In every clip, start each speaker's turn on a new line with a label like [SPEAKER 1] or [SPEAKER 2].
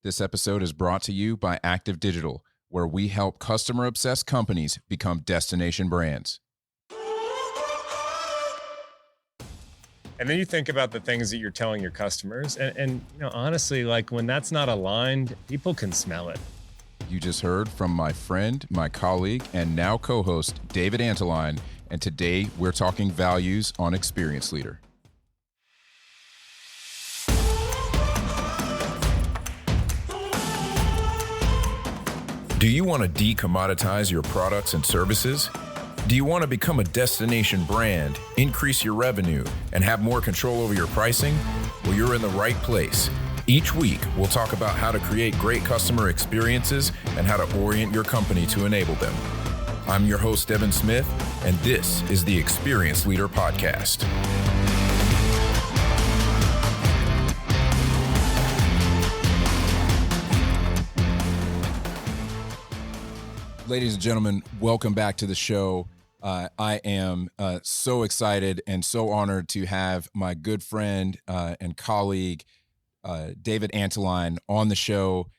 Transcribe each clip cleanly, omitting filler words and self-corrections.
[SPEAKER 1] This episode is brought to you by Active Digital, where we help customer-obsessed companies become destination brands.
[SPEAKER 2] And then you think about the things that you're telling your customers. And honestly, like when that's not aligned, people can smell it.
[SPEAKER 1] You just heard from my friend, my colleague, and now co-host, David Antoline. And today we're talking values on Experience Leader. Do you want to decommoditize your products and services? Do you want to become a destination brand, increase your revenue, and have more control over your pricing? Well, you're in the right place. Each week, we'll talk about how to create great customer experiences and how to orient your company to enable them. I'm your host, Devin Smith, and this is the Experience Leader Podcast. Ladies and gentlemen, welcome back to the show. I am so excited and so honored to have my good friend and colleague, David Antoline, on the show.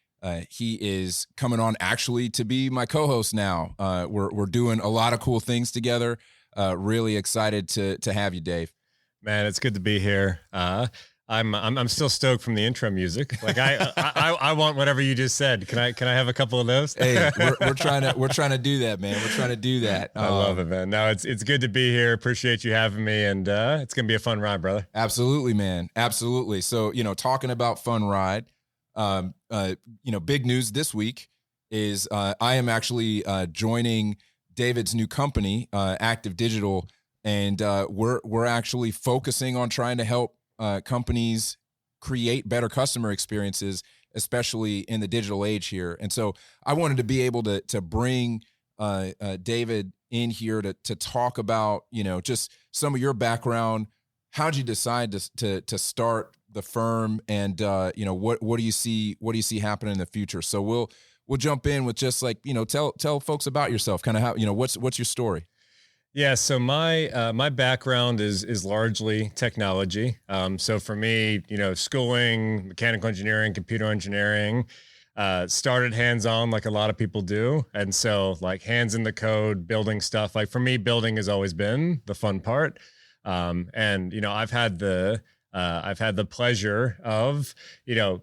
[SPEAKER 1] He is coming on actually to be my co-host now. We're doing a lot of cool things together. Really excited to have you, Dave.
[SPEAKER 2] Man, it's good to be here. I'm still stoked from the intro music. Like I want whatever you just said. Can I have a couple of those?
[SPEAKER 1] Hey, we're trying to do that, man. We're trying to do that.
[SPEAKER 2] I love it, man. No, it's good to be here. Appreciate you having me, and it's gonna be a fun ride, brother.
[SPEAKER 1] Absolutely, man. Absolutely. So talking about fun ride, big news this week is I am actually joining David's new company, Active Digital, and we're actually focusing on trying to help companies create better customer experiences, especially in the digital age here. And so I wanted to be able to bring David in here to talk about, just some of your background. How'd you decide to start the firm, and what do you see happening in the future? So we'll jump in with just like, tell folks about yourself, kind of how, what's your story?
[SPEAKER 2] Yeah, so my background is largely technology. So for me, schooling, mechanical engineering, computer engineering, started hands-on like a lot of people do. And so like hands in the code, building stuff. Like for me, building has always been the fun part. And I've had the pleasure of,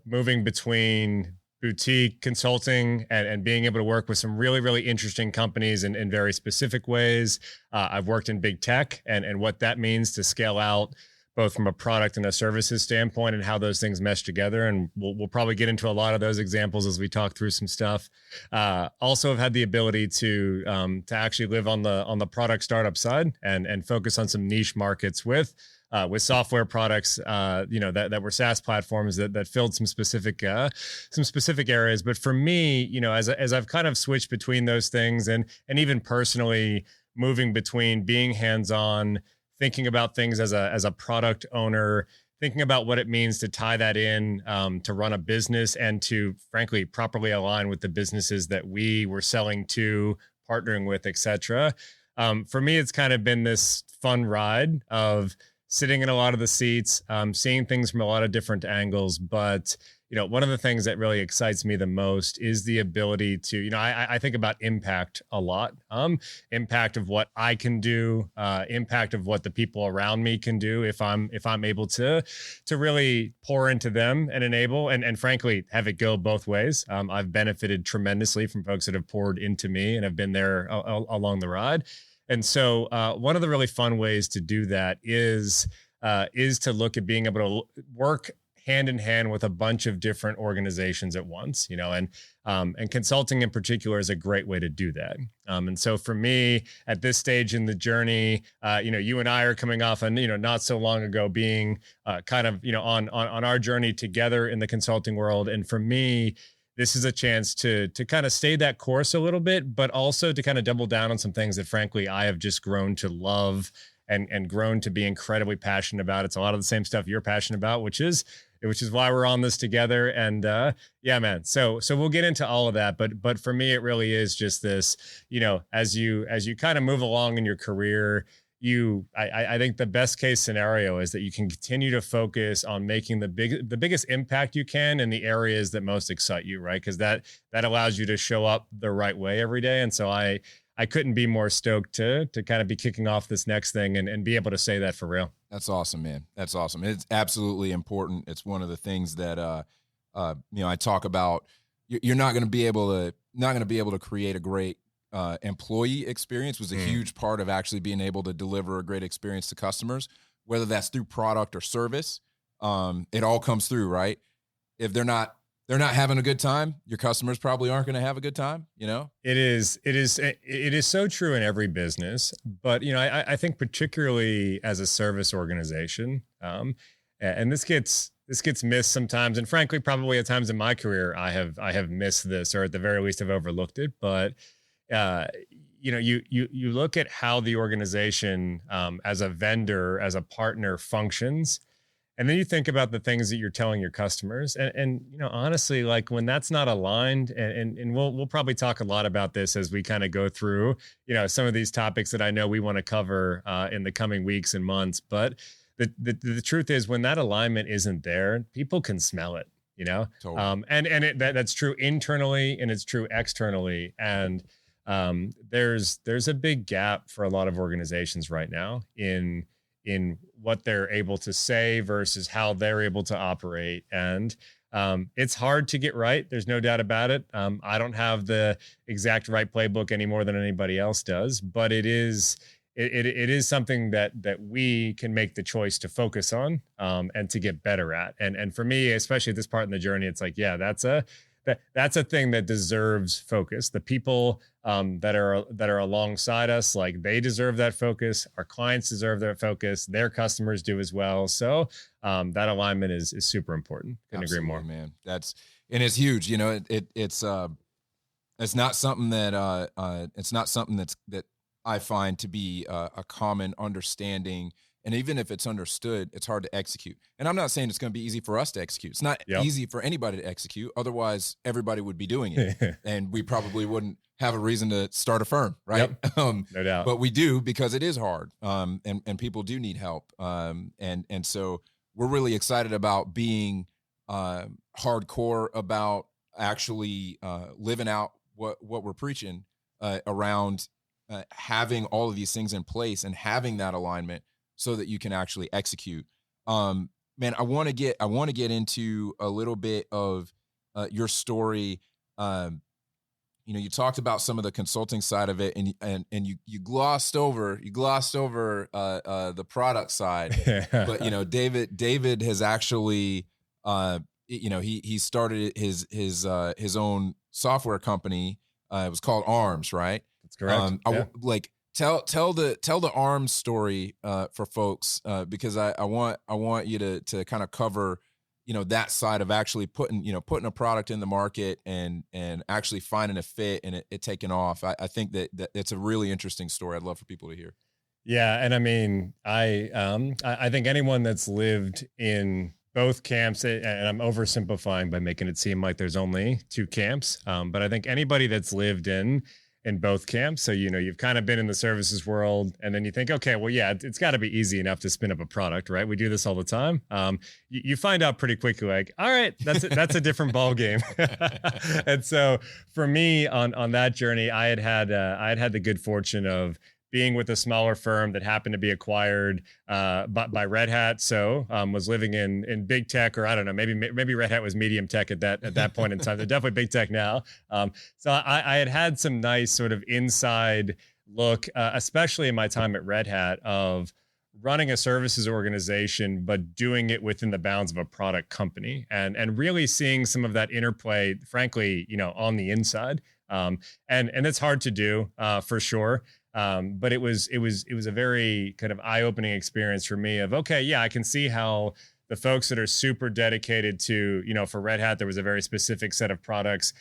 [SPEAKER 2] moving between boutique consulting and being able to work with some really, really interesting companies in very specific ways. I've worked in big tech and what that means to scale out both from a product and a services standpoint and how those things mesh together. And we'll probably get into a lot of those examples as we talk through some stuff. Also have had the ability to actually live on the product startup side and focus on some niche markets with software products, that were SaaS platforms that filled some specific areas. But for me, as I've kind of switched between those things and even personally moving between being hands-on, thinking about things as a product owner, thinking about what it means to tie that in to run a business and to frankly properly align with the businesses that we were selling to, partnering with, et cetera. For me, it's kind of been this fun ride of sitting in a lot of the seats, seeing things from a lot of different angles. But, one of the things that really excites me the most is the ability to, I think about impact a lot, impact of what I can do, impact of what the people around me can do if I'm able to really pour into them and enable and frankly, have it go both ways. I've benefited tremendously from folks that have poured into me and have been there along the ride. And so one of the really fun ways to do that is to look at being able to work hand in hand with a bunch of different organizations at once, and consulting in particular is a great way to do that. And so for me at this stage in the journey, you and I are coming off and, not so long ago being kind of, on our journey together in the consulting world. And for me, this is a chance to kind of stay that course a little bit, but also to kind of double down on some things that frankly, I have just grown to love and grown to be incredibly passionate about. It's a lot of the same stuff you're passionate about, which is why we're on this together. And yeah, man. So we'll get into all of that. But for me, it really is just this, as you kind of move along in your career, I think the best case scenario is that you can continue to focus on making the biggest impact you can in the areas that most excite you, right? Because that allows you to show up the right way every day. And so I couldn't be more stoked to kind of be kicking off this next thing and be able to say that for real.
[SPEAKER 1] That's awesome, man. That's awesome. It's absolutely important. It's one of the things that I talk about. You're not going to be able to create a great employee experience. Was a huge part of actually being able to deliver a great experience to customers, whether that's through product or service. It all comes through, right? If they're not having a good time, your customers probably aren't going to have a good time.
[SPEAKER 2] It is so true in every business, but I think particularly as a service organization, and this gets missed sometimes, and frankly, probably at times in my career, I have missed this, or at the very least, have overlooked it. But you look at how the organization, as a vendor, as a partner, functions. And then you think about the things that you're telling your customers, and honestly, like when that's not aligned, and we'll probably talk a lot about this as we kind of go through, some of these topics that I know we want to cover in the coming weeks and months. But the truth is, when that alignment isn't there, people can smell it,
[SPEAKER 1] Totally.
[SPEAKER 2] That's true internally and it's true externally. And there's a big gap for a lot of organizations right now in what they're able to say versus how they're able to operate. And it's hard to get right. There's no doubt about it. I don't have the exact right playbook any more than anybody else does, but it is something that we can make the choice to focus on and to get better at. And for me, especially at this part in the journey, it's like, yeah, that's a thing that deserves focus. The people that are alongside us, like they deserve that focus. Our clients deserve that focus. Their customers do as well. So that alignment is super important. Couldn't agree more,
[SPEAKER 1] man. And it's huge. It's not something that I find to be a common understanding. And even if it's understood, it's hard to execute. And I'm not saying it's going to be easy for us to execute. It's not easy for anybody to execute. Otherwise, everybody would be doing it. And we probably wouldn't have a reason to start a firm, right?
[SPEAKER 2] No doubt.
[SPEAKER 1] But we do, because it is hard. And people do need help. And so we're really excited about being hardcore about actually living out what we're preaching around having all of these things in place and having that alignment, so that you can actually execute. Man, I want to get into a little bit of your story. You talked about some of the consulting side of it, and you glossed over the product side. But David has actually he started his own software company. It was called Arms, right?
[SPEAKER 2] That's correct.
[SPEAKER 1] Tell the ARMS story for folks, because I want you to kind of cover that side of actually putting a product in the market and actually finding a fit and it taking off. I think that it's a really interesting story. I'd love for people to hear.
[SPEAKER 2] Yeah, and I mean, I think anyone that's lived in both camps, and I'm oversimplifying by making it seem like there's only two camps, but I think anybody that's lived in both camps. So, you've kind of been in the services world, and then you think, okay, well, yeah, it's got to be easy enough to spin up a product, right? We do this all the time. You find out pretty quickly, like, all right, that's a different ball game. And so for me on that journey, I had the good fortune of being with a smaller firm that happened to be acquired by Red Hat. So was living in big tech, or I don't know, maybe Red Hat was medium tech at that point in time. They're definitely big tech now. So I had some nice sort of inside look, especially in my time at Red Hat, of running a services organization, but doing it within the bounds of a product company, and really seeing some of that interplay, frankly, on the inside. And it's hard to do for sure. But it was a very kind of eye-opening experience for me of, okay, yeah, I can see how the folks that are super dedicated to, for Red Hat, there was a very specific set of products.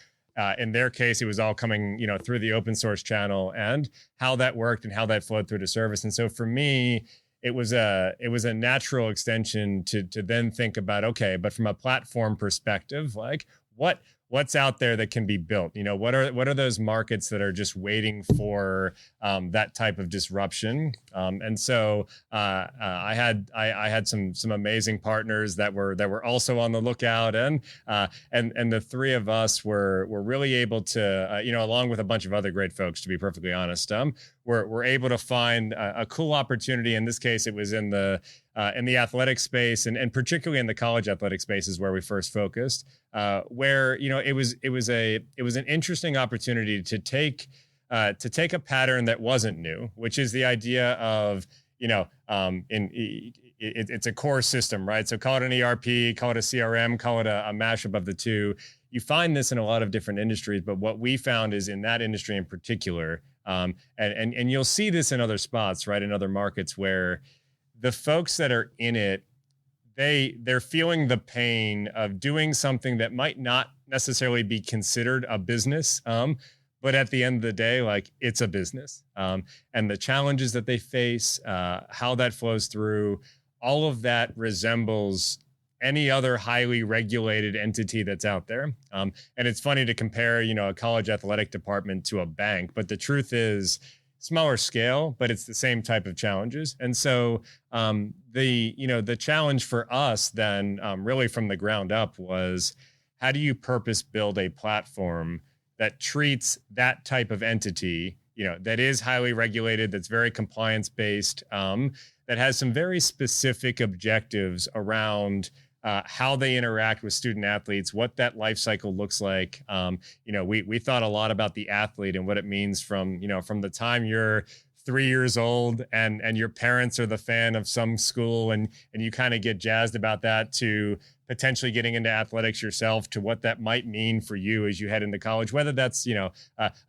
[SPEAKER 2] In their case, it was all coming, through the open source channel, and how that worked and how that flowed through to service. And so for me, it was a natural extension to then think about, okay, but from a platform perspective, like what what's out there that can be built. What are those markets that are just waiting for that type of disruption? And so I had some amazing partners that were also on the lookout, and the three of us were really able to, along with a bunch of other great folks, to be perfectly honest, we're able to find a cool opportunity. In this case, it was in the athletic space, and particularly in the college athletic spaces where we first focused, where it was an interesting opportunity to take a pattern that wasn't new, which is the idea of it's a core system, right? So call it an ERP, call it a CRM, call it a mashup of the two. You find this in a lot of different industries, but what we found is in that industry in particular, and you'll see this in other spots, right, in other markets, where the folks that are in it, they're feeling the pain of doing something that might not necessarily be considered a business, but at the end of the day, like, it's a business, and the challenges that they face, how that flows through, all of that resembles any other highly regulated entity that's out there. And it's funny to compare, a college athletic department to a bank, but the truth is smaller scale, but it's the same type of challenges. And so the challenge for us then, really from the ground up, was how do you purpose build a platform that treats that type of entity, that is highly regulated, that's very compliance based, that has some very specific objectives around how they interact with student athletes, what that life cycle looks like. We thought a lot about the athlete and what it means from the time you're 3 years old and your parents are the fan of some school and you kind of get jazzed about that, to potentially getting into athletics yourself, to what that might mean for you as you head into college, whether that's, a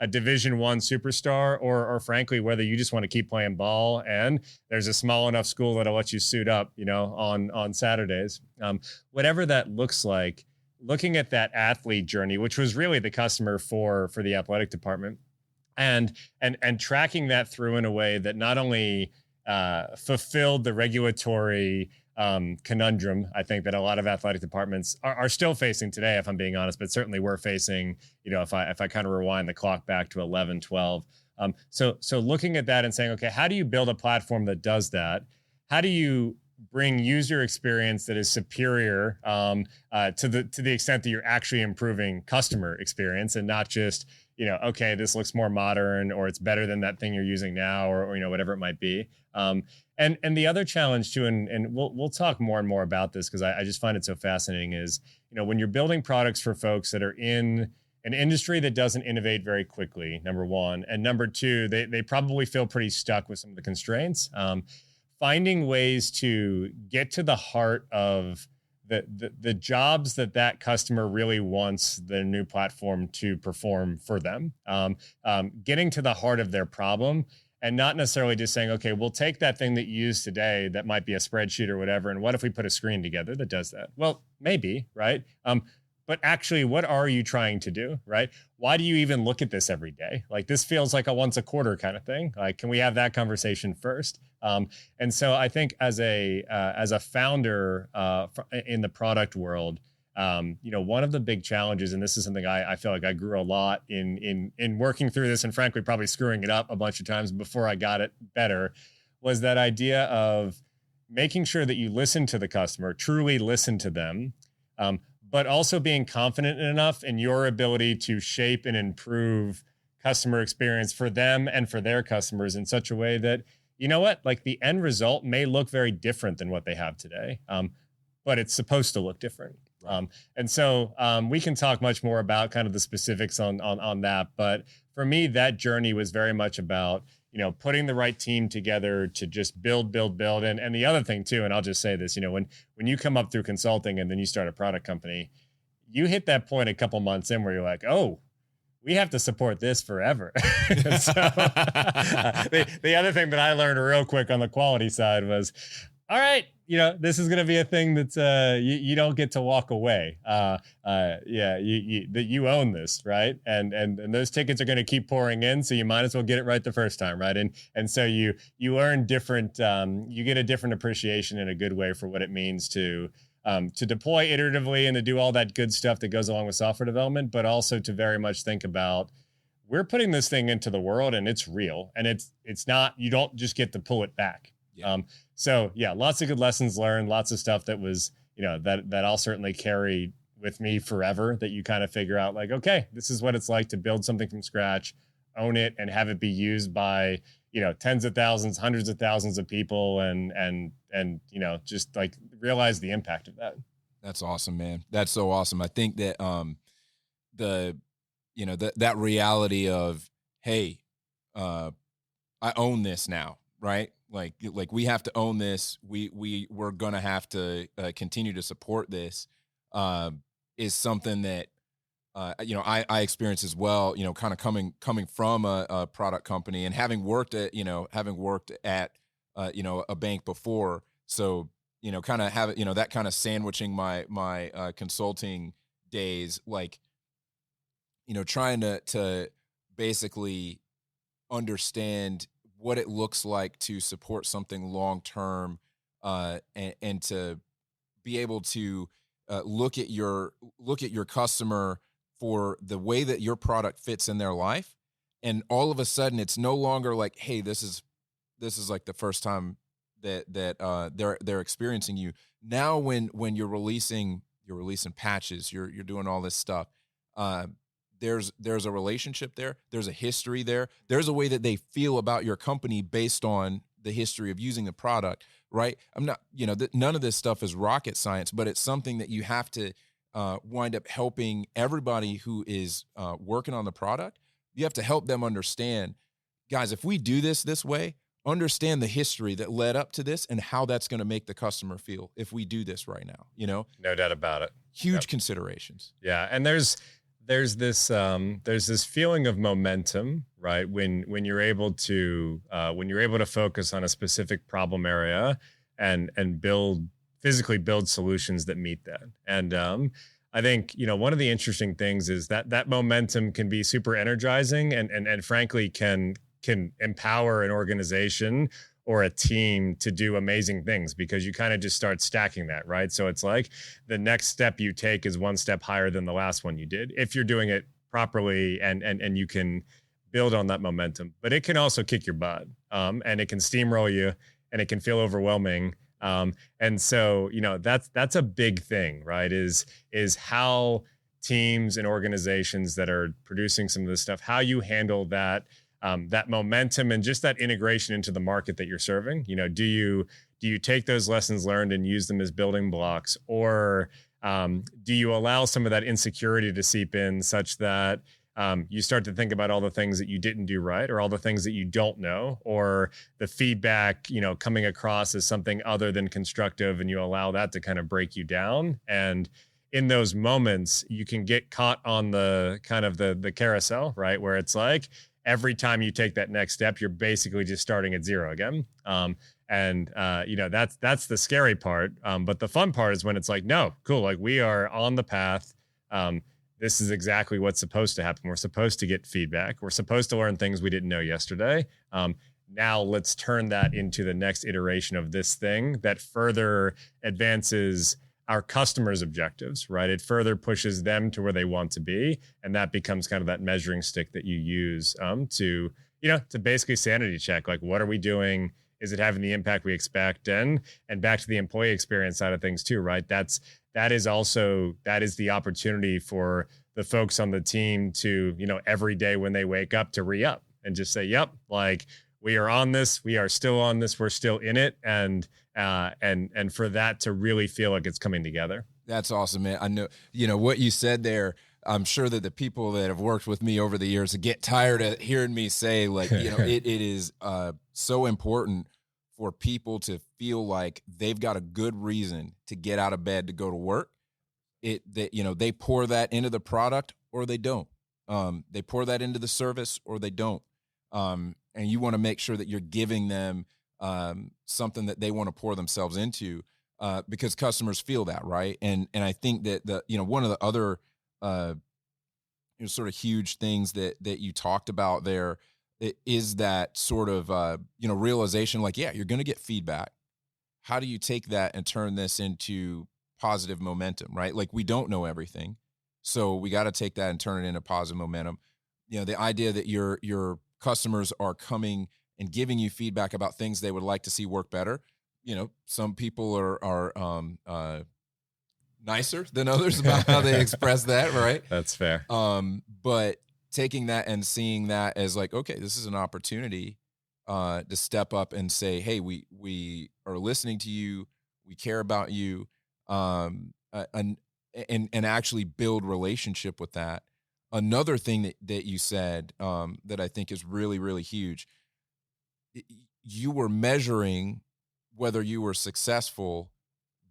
[SPEAKER 2] Division I superstar or frankly, whether you just want to keep playing ball and there's a small enough school that'll let you suit up, on Saturdays. Whatever that looks like, looking at that athlete journey, which was really the customer for the athletic department, and tracking that through in a way that not only fulfilled the regulatory conundrum, I think, that a lot of athletic departments are still facing today, if I'm being honest, but certainly we're facing, if I kind of rewind the clock back to 11, 12. So looking at that and saying, okay, how do you build a platform that does that? How do you bring user experience that is superior to the extent that you're actually improving customer experience, and not just, okay, this looks more modern, or it's better than that thing you're using now, or whatever it might be. And the other challenge too, and we'll talk more and more about this because I just find it so fascinating, is, when you're building products for folks that are in an industry that doesn't innovate very quickly, number one, and number two, they probably feel pretty stuck with some of the constraints. Finding ways to get to the heart of the jobs that customer really wants their new platform to perform for them, getting to the heart of their problem, and not necessarily just saying, okay, we'll take that thing that you use today that might be a spreadsheet or whatever, and what if we put a screen together that does that? Well, maybe, right? But actually, what are you trying to do, right? Why do you even look at this every day? Like, this feels like a once a quarter kind of thing. Like, can we have that conversation first? And so I think as a founder in the product world, one of the big challenges, and this is something I feel like I grew a lot in working through this, and frankly, probably screwing it up a bunch of times before I got it better, was that idea of making sure that you listen to the customer, truly listen to them, but also being confident enough in your ability to shape and improve customer experience for them and for their customers in such a way that, like, the end result may look very different than what they have today, but it's supposed to look different. And so we can talk much more about kind of the specifics on that. But for me, that journey was very much about, putting the right team together to just build. And the other thing too, and I'll just say this, when you come up through consulting and then you start a product company, you hit that point a couple months in where you're like, oh, we have to support this forever. So, the other thing that I learned real quick on the quality side was, all right, this is going to be a thing that's you don't get to walk away. You own this, right? And those tickets are going to keep pouring in, so you might as well get it right the first time, right? And so you learn different, you get a different appreciation in a good way for what it means to to deploy iteratively and to do all that good stuff that goes along with software development, but also to very much think about, we're putting this thing into the world and it's real, and it's not, you don't just get to pull it back. Yeah. So yeah, lots of good lessons learned, lots of stuff that was, that I'll certainly carry with me forever, that you kind of figure out like, okay, this is what it's like to build something from scratch, own it, and have it be used by, tens of thousands, hundreds of thousands of people, and just like realize the impact of that.
[SPEAKER 1] That's awesome, man. That's so awesome. I think that that reality of, hey, I own this now, right? Like we have to own this. We're gonna have to continue to support this. Is something that I experience as well. Kind of coming from a product company and having worked at a bank before. So kind of have that kind of sandwiching my consulting days, like trying to basically understand what it looks like to support something long term, and to be able to look at your customer for the way that your product fits in their life, and all of a sudden it's no longer like, hey, this is like the first time that they're experiencing you. Now when you're releasing patches, you're doing all this stuff. There's a relationship there. There's a history there. There's a way that they feel about your company based on the history of using the product, right? I'm not, none of this stuff is rocket science, but it's something that you have to wind up helping everybody who is working on the product. You have to help them understand, guys, if we do this way, understand the history that led up to this and how that's going to make the customer feel if we do this right now,
[SPEAKER 2] No doubt about it.
[SPEAKER 1] Huge considerations.
[SPEAKER 2] Yeah. And there's this feeling of momentum, right? When you're able to focus on a specific problem area and physically build solutions that meet that. And I think one of the interesting things is that momentum can be super energizing and frankly can empower an organization or a team to do amazing things, because you kind of just start stacking that, right? So it's like the next step you take is one step higher than the last one you did, if you're doing it properly and you can build on that momentum. But it can also kick your butt, and it can steamroll you, and it can feel overwhelming. And so, that's a big thing, right? Is how teams and organizations that are producing some of this stuff, how you handle that momentum and just that integration into the market that you're serving. Do you take those lessons learned and use them as building blocks, or do you allow some of that insecurity to seep in such that you start to think about all the things that you didn't do right, or all the things that you don't know, or the feedback, coming across as something other than constructive, and you allow that to kind of break you down. And in those moments, you can get caught on the kind of the carousel, right? Where it's like, every time you take that next step, you're basically just starting at zero again. That's the scary part. But the fun part is when it's like, no, cool. Like, we are on the path. This is exactly what's supposed to happen. We're supposed to get feedback. We're supposed to learn things we didn't know yesterday. Now let's turn that into the next iteration of this thing that further advances our customers' objectives, right? It further pushes them to where they want to be. And that becomes kind of that measuring stick that you use to basically sanity check, like, what are we doing? Is it having the impact we expect? And back to the employee experience side of things too, right? That is the opportunity for the folks on the team to, every day when they wake up, to re-up and just say, yep, like, we are on this, we are still on this, we're still in it. And for that to really feel like it's coming together.
[SPEAKER 1] That's awesome, man. I know, what you said there, I'm sure that the people that have worked with me over the years get tired of hearing me say, like, it is so important for people to feel like they've got a good reason to get out of bed to go to work. They pour that into the product or they don't. They pour that into the service or they don't. And you want to make sure that you're giving them something that they want to pour themselves into, because customers feel that, right? And I think that one of the other sort of huge things that you talked about there is that sort of realization, like, yeah, you're going to get feedback. How do you take that and turn this into positive momentum, right? Like we don't know everything. So we got to take that and turn it into positive momentum. You know, the idea that your customers are coming and giving you feedback about things they would like to see work better. You know, some people are nicer than others about how they express that, right?
[SPEAKER 2] That's fair.
[SPEAKER 1] But taking that and seeing that as like, okay, this is an opportunity to step up and say, hey, we are listening to you, we care about you, and actually build relationship with that. Another thing that you said that I think is really, really huge, you were measuring whether you were successful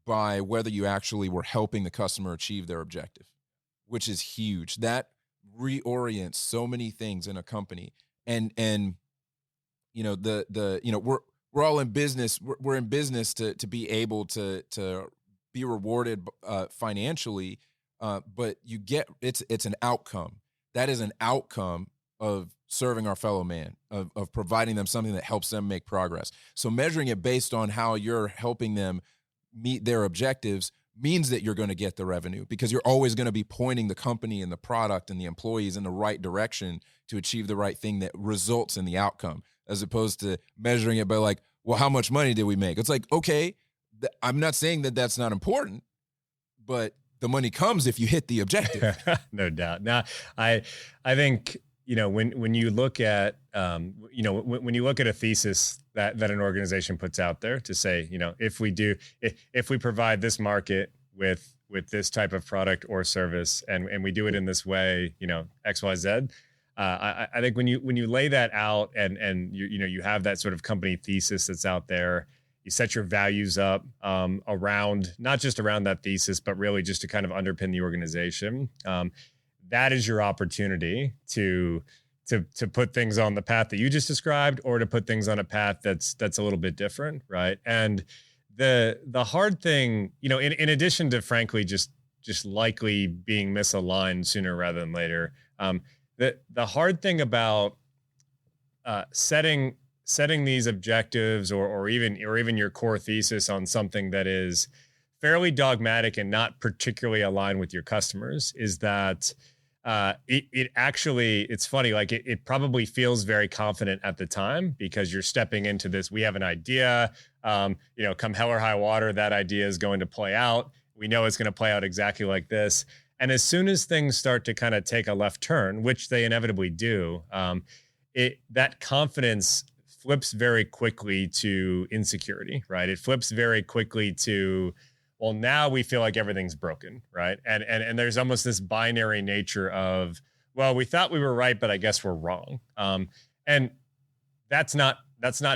[SPEAKER 1] by whether you actually were helping the customer achieve their objective, which is huge. That reorients so many things in a company. And you know, we're all in business. We're in business to be able to be rewarded financially, but it's an outcome. That is an outcome of serving our fellow man, of providing them something that helps them make progress. So measuring it based on how you're helping them meet their objectives means that you're going to get the revenue, because you're always going to be pointing the company and the product and the employees in the right direction to achieve the right thing that results in the outcome, as opposed to measuring it by like, well, how much money did we make? It's like, okay, I'm not saying that that's not important, but the money comes if you hit the objective.
[SPEAKER 2] No doubt. Now, I think, you know, when you look at, when you look at a thesis that an organization puts out there to say, you know, if we provide this market with this type of product or service, and we do it in this way, you know, X, Y, Z. I think when you lay that out and you have that sort of company thesis that's out there, you set your values up around, not just around that thesis, but really just to kind of underpin the organization. That is your opportunity to put things on the path that you just described, or to put things on a path that's a little bit different, right? And the hard thing, you know, in addition to frankly just likely being misaligned sooner rather than later, the hard thing about setting these objectives or even your core thesis on something that is fairly dogmatic and not particularly aligned with your customers is that it actually, it's funny, like it probably feels very confident at the time because you're stepping into this. We have an idea, come hell or high water, that idea is going to play out. We know it's going to play out exactly like this. And as soon as things start to kind of take a left turn, which they inevitably do, that confidence flips very quickly to insecurity, right? It flips very quickly to, well, now we feel like everything's broken, right? And there's almost this binary nature of, well, we thought we were right, but I guess we're wrong. And that's not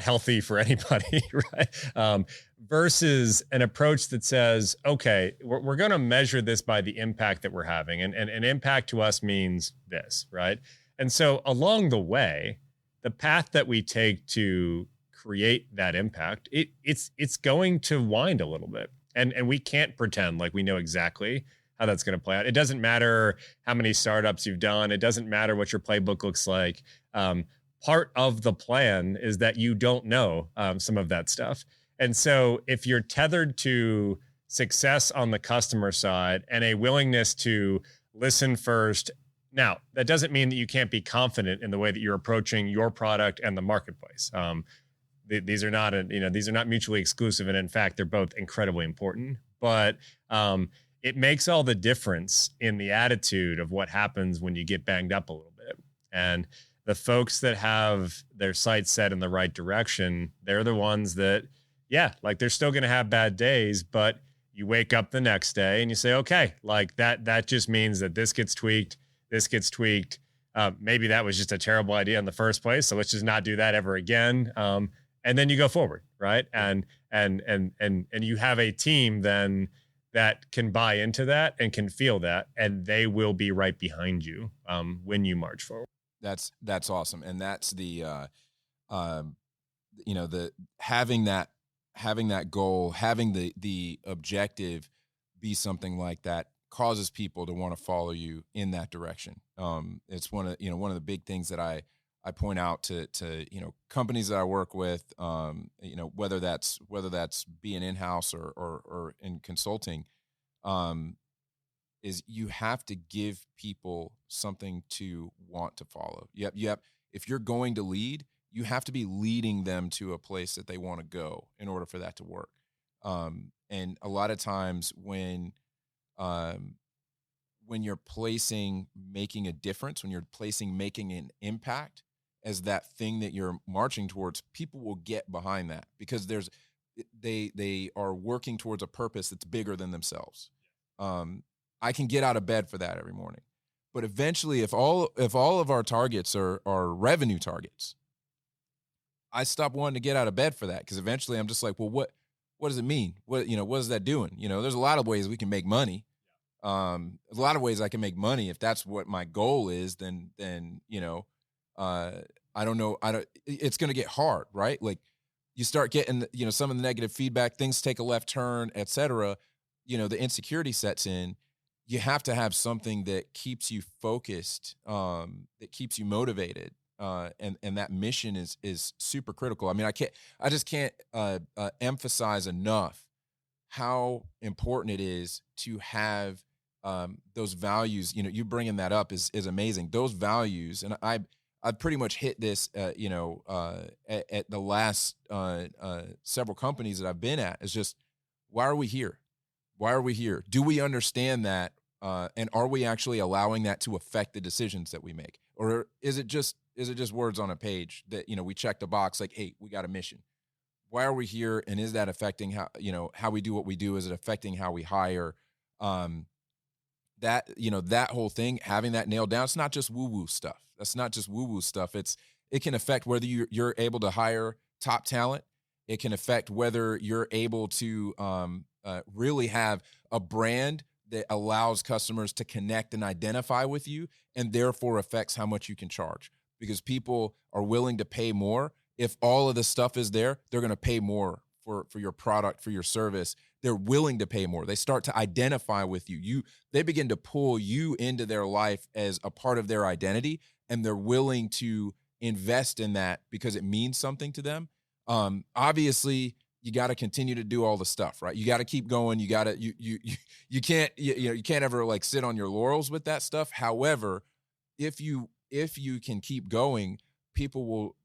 [SPEAKER 2] healthy for anybody, right? Versus an approach that says, okay, we're going to measure this by the impact that we're having, and an impact to us means this, right? And so along the way, the path that we take to create that impact, it's going to wind a little bit. And we can't pretend like we know exactly how that's going to play out. It doesn't matter how many startups you've done. It doesn't matter what your playbook looks like. Part of the plan is that you don't know some of that stuff. And so if you're tethered to success on the customer side and a willingness to listen first, now that doesn't mean that you can't be confident in the way that you're approaching your product and the marketplace. These are not mutually exclusive. And in fact, they're both incredibly important, but it makes all the difference in the attitude of what happens when you get banged up a little bit. And the folks that have their sights set in the right direction, they're the ones that, yeah, like they're still going to have bad days, but you wake up the next day and you say, okay, like that just means that this gets tweaked. Maybe that was just a terrible idea in the first place, so let's just not do that ever again. And then you go forward, right? And you have a team then that can buy into that and can feel that, and they will be right behind you when you march forward.
[SPEAKER 1] That's awesome, and that's the having that goal, having the objective be something like that causes people to want to follow you in that direction. It's one of the big things that I point out to companies that I work with, whether that's being in-house or in consulting, um, is you have to give people something to want to follow. Yep. If you're going to lead, you have to be leading them to a place that they want to go in order for that to work. And a lot of times um, when you're placing making a difference, when you're placing making an impact as that thing that you're marching towards, people will get behind that because they are working towards a purpose that's bigger than themselves. I can get out of bed for that every morning. But eventually, if all of our targets are revenue targets, I stop wanting to get out of bed for that because eventually I'm just like, well, what does it mean? What is that doing? There's a lot of ways we can make money. A lot of ways I can make money if that's what my goal is. Then I don't know. It's going to get hard, right? Like you start getting some of the negative feedback, things take a left turn, etc. The insecurity sets in. You have to have something that keeps you focused, that keeps you motivated, and that mission is super critical. I mean, I just can't emphasize enough how important it is to have those values. You bringing that up is amazing. Those values, and I've pretty much hit this, at the last several companies that I've been at. Is just, why are we here? Why are we here? Do we understand that? And are we actually allowing that to affect the decisions that we make? Or is it just words on a page that, we checked a box like, hey, we got a mission. Why are we here? And is that affecting how we do what we do? Is it affecting how we hire? That whole thing, having that nailed down, it's not just woo-woo stuff. That's not just woo-woo stuff. It can affect whether you're able to hire top talent. It can affect whether you're able to really have a brand that allows customers to connect and identify with you, and therefore affects how much you can charge. Because people are willing to pay more. If all of the stuff is there, they're going to pay more for your product, for your service. They're willing to pay more. They start to identify with you. They begin to pull you into their life as a part of their identity, and they're willing to invest in that because it means something to them. Obviously, you got to continue to do all the stuff, right? You got to keep going. You got to you can't ever like sit on your laurels with that stuff. However, if you can keep going, people will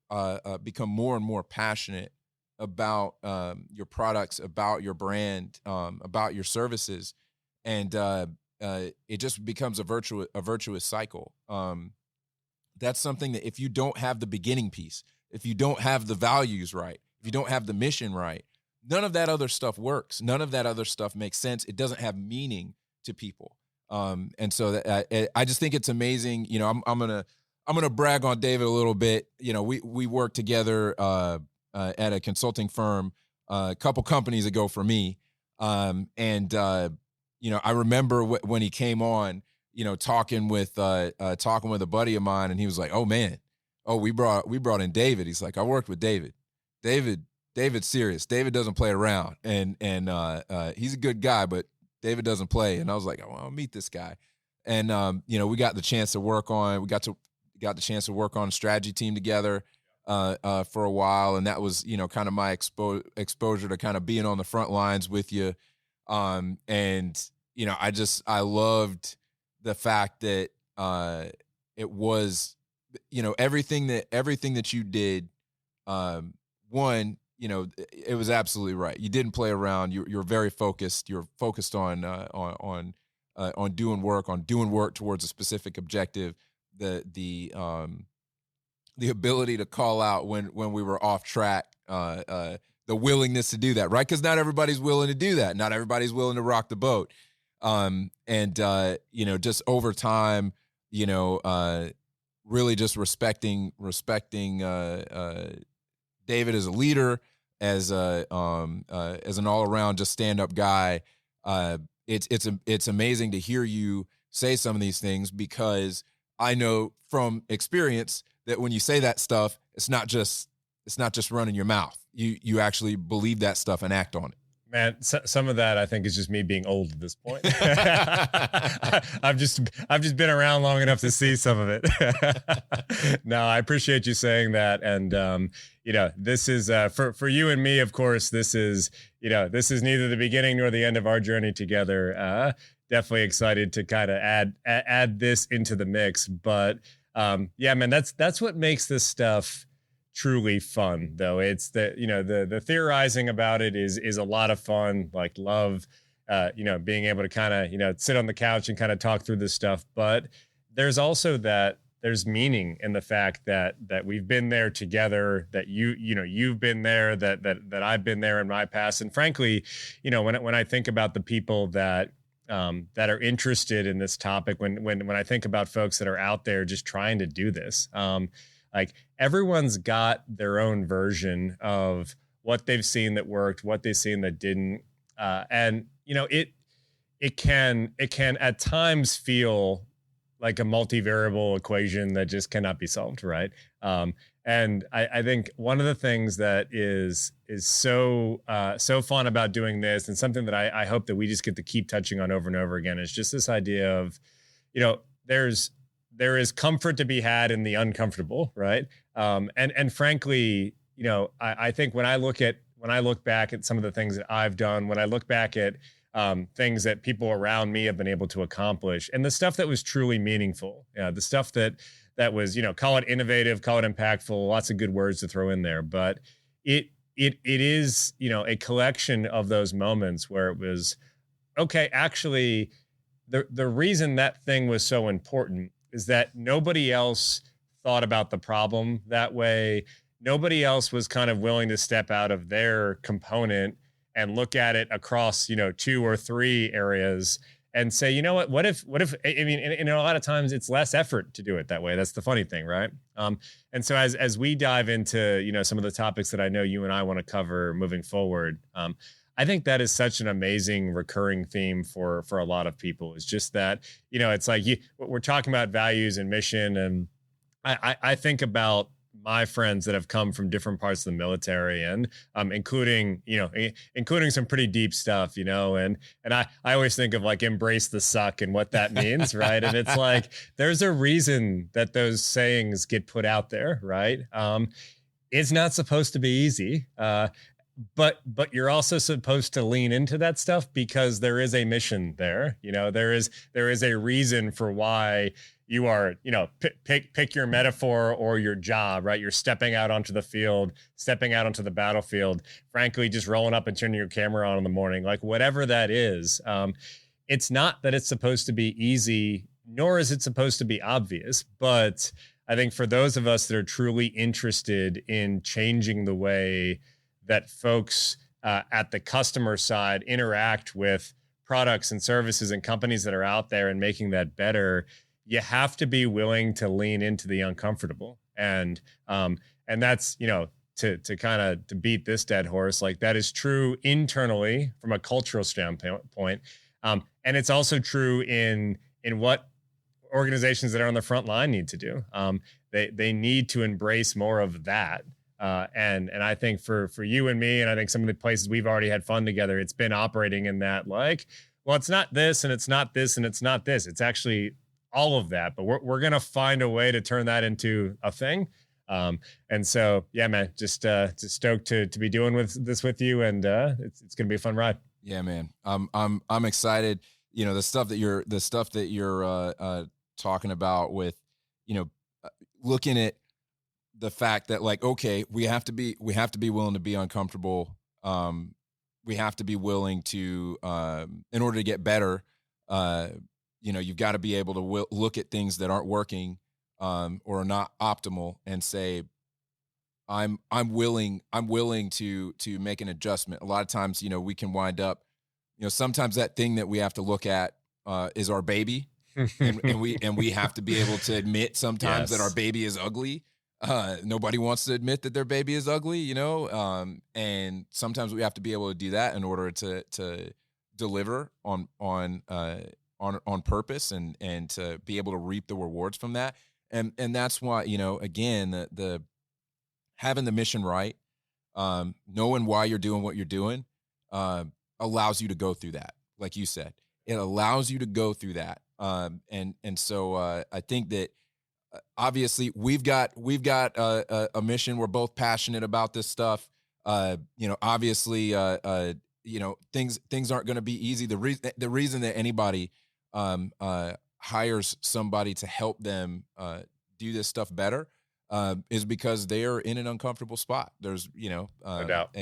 [SPEAKER 1] become more and more passionate about your products, about your brand, about your services, and it just becomes a virtuous cycle. That's something that if you don't have the beginning piece, if you don't have the values right, if you don't have the mission right, none of that other stuff works. None of that other stuff makes sense. It doesn't have meaning to people. And so I just think it's amazing. I'm gonna brag on David a little bit. We worked together at a consulting firm a couple companies ago for me. I remember when he came on, talking with a buddy of mine, and he was like, "Oh man, we brought in David." He's like, "I worked with David. David's serious. David doesn't play around, and he's a good guy, but David doesn't play." And I was like, "I'll meet this guy." And we got the chance to work on. We got the chance to work on a strategy team together for a while, and that was kind of my exposure to kind of being on the front lines with you. I loved the fact that it was everything that you did. One, it was absolutely right. You didn't play around. You're very focused. You're focused on doing work towards a specific objective. The ability to call out when we were off track, the willingness to do that, right? Because not everybody's willing to do that. Not everybody's willing to rock the boat. Just over time, really just respecting David as a leader, as an all around just stand up guy. It's amazing to hear you say some of these things, because I know from experience that when you say that stuff, it's not just running your mouth. You actually believe that stuff and act on it.
[SPEAKER 2] Man, some of that I think is just me being old at this point. I've just been around long enough to see some of it. No, I appreciate you saying that, and this is for you and me. Of course, this is neither the beginning nor the end of our journey together. Definitely excited to kind of add this into the mix, but yeah, man, that's what makes this stuff truly fun, though. It's the theorizing about it is a lot of fun. Like, love being able to kind of sit on the couch and kind of talk through this stuff, but there's also there's meaning in the fact that we've been there together, that you've been there, that I've been there in my past. And frankly, when I think about the people that are interested in this topic, when I think about folks that are out there just trying to do this, like, everyone's got their own version of what they've seen that worked, what they've seen that didn't. And it can at times feel like a multivariable equation that just cannot be solved, right? And I think one of the things that is so fun about doing this, and something that I hope that we just get to keep touching on over and over again, is just this idea of, there is comfort to be had in the uncomfortable, right? And frankly, I think when I look back at some of the things that I've done, when I look back at things that people around me have been able to accomplish, and the stuff that was truly meaningful, the stuff that was, call it innovative, call it impactful, lots of good words to throw in there, but it is, a collection of those moments where it was, okay, actually, the reason that thing was so important is that nobody else thought about the problem that way. Nobody else was kind of willing to step out of their component and look at it across, 2 or 3 areas and say, what if, I mean, and a lot of times it's less effort to do it that way. That's the funny thing, right? And so as we dive into, some of the topics that I know you and I want to cover moving forward, I think that is such an amazing recurring theme for a lot of people. It's just that, it's like we're talking about values and mission. And I think about my friends that have come from different parts of the military, and including some pretty deep stuff, and I always think of like embrace the suck and what that means, right? And it's like, there's a reason that those sayings get put out there, right? It's not supposed to be easy. But you're also supposed to lean into that stuff because there is a mission there. There is a reason for why you are, pick your metaphor or your job, right? You're stepping out onto the field, stepping out onto the battlefield, frankly, just rolling up and turning your camera on in the morning, like whatever that is. It's not that it's supposed to be easy, nor is it supposed to be obvious, but I think for those of us that are truly interested in changing the way that folks at the customer side interact with products and services and companies that are out there and making that better, you have to be willing to lean into the uncomfortable. And that's, to kind of to beat this dead horse, like that is true internally from a cultural standpoint. And it's also true in what organizations that are on the front line need to do. They need to embrace more of that. And I think for you and me, and I think some of the places we've already had fun together, it's been operating in that, like, well, it's not this and it's not this and it's not this. It's actually all of that, but we're going to find a way to turn that into a thing. And so, yeah, man, just stoked to be doing this with you. And it's going to be a fun ride.
[SPEAKER 1] Yeah, man. I'm excited. The stuff that you're talking about with, looking at the fact that, like, okay, we have to be willing to be uncomfortable. We have to be willing to, in order to get better, you've got to be able to look at things that aren't working, or are not optimal, and say, I'm willing to make an adjustment. A lot of times, we can wind up, sometimes that thing that we have to look at is our baby, and we have to be able to admit sometimes that our baby is ugly. Nobody wants to admit that their baby is ugly, and sometimes we have to be able to do that in order to deliver on purpose and to be able to reap the rewards from that. And that's why, again, the having the mission right, knowing why you're doing what you're doing, allows you to go through that. Like you said, it allows you to go through that. So I think that obviously we've got a mission. We're both passionate about this stuff. Obviously, things aren't going to be easy. The reason that anybody hires somebody to help them do this stuff better is because they are in an uncomfortable spot. There's, no
[SPEAKER 2] doubt.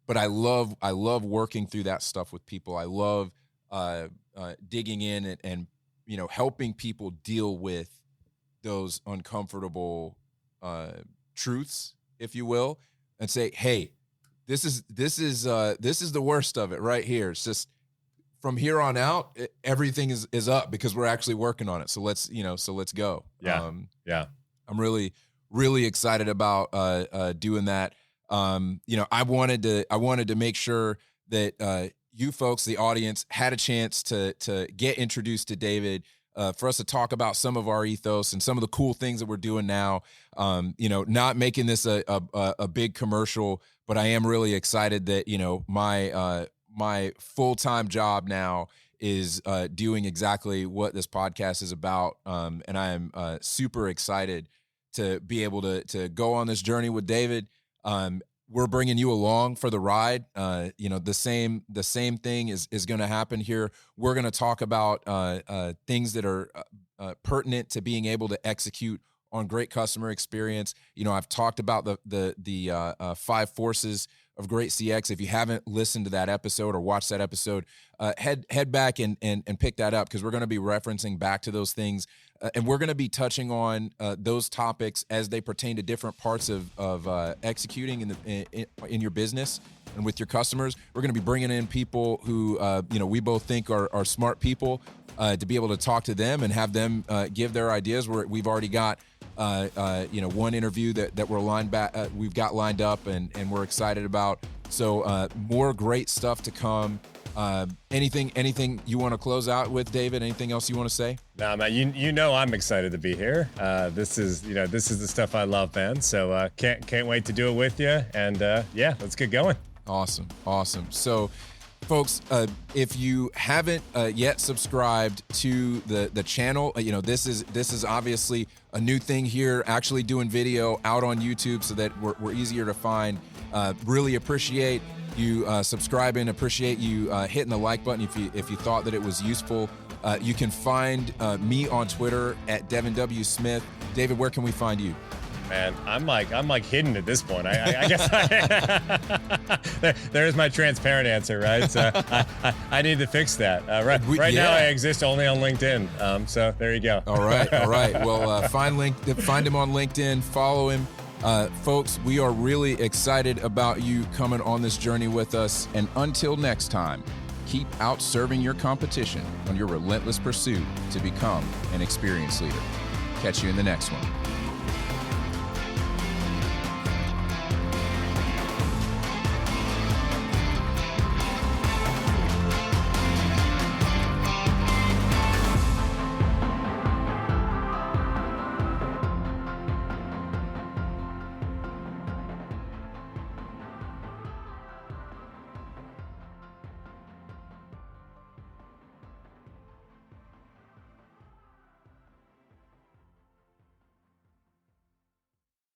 [SPEAKER 1] But I love working through that stuff with people. I love digging in and helping people deal with those uncomfortable truths, if you will, and say, hey, this is the worst of it right here. It's just from here on out, everything is up because we're actually working on it. So let's go.
[SPEAKER 2] Yeah.
[SPEAKER 1] I'm really, really excited about doing that. I wanted to make sure that you folks, the audience, had a chance to get introduced to David, for us to talk about some of our ethos and some of the cool things that we're doing now. Not making this a big commercial, but I am really excited that my full-time job now is doing exactly what this podcast is about, and I am super excited to be able to go on this journey with David. We're bringing you along for the ride. The same thing is going to happen here. We're going to talk about things that are pertinent to being able to execute on great customer experience. I've talked about the 5 forces of great CX. If you haven't listened to that episode or watched that episode, head back and pick that up, because we're going to be referencing back to those things. And we're going to be touching on those topics as they pertain to different parts of executing in your business and with your customers. We're going to be bringing in people who we both think are smart people to be able to talk to them and have them give their ideas. We've already got one interview that we've got lined up and we're excited about. So more great stuff to come. Anything you want to close out with, David? Anything else you want to say?
[SPEAKER 2] Nah, man, I'm excited to be here. This is the stuff I love, man. So can't wait to do it with you. And let's get going.
[SPEAKER 1] Awesome. So, folks, if you haven't yet subscribed to the channel, this is obviously a new thing here, actually doing video out on YouTube so that we're easier to find. Really appreciate you subscribing, appreciate you hitting the like button if you thought that it was useful. You can find me on Twitter at Devin W. Smith. David, where can we find you?
[SPEAKER 2] Man, I'm like hidden at this point. I guess there's my transparent answer, right? So I need to fix that. Right now, I exist only on LinkedIn. So there you go.
[SPEAKER 1] All right. Well, find him on LinkedIn. Follow him. Folks, we are really excited about you coming on this journey with us. And until next time, keep out-serving your competition on your relentless pursuit to become an experienced leader. Catch you in the next one.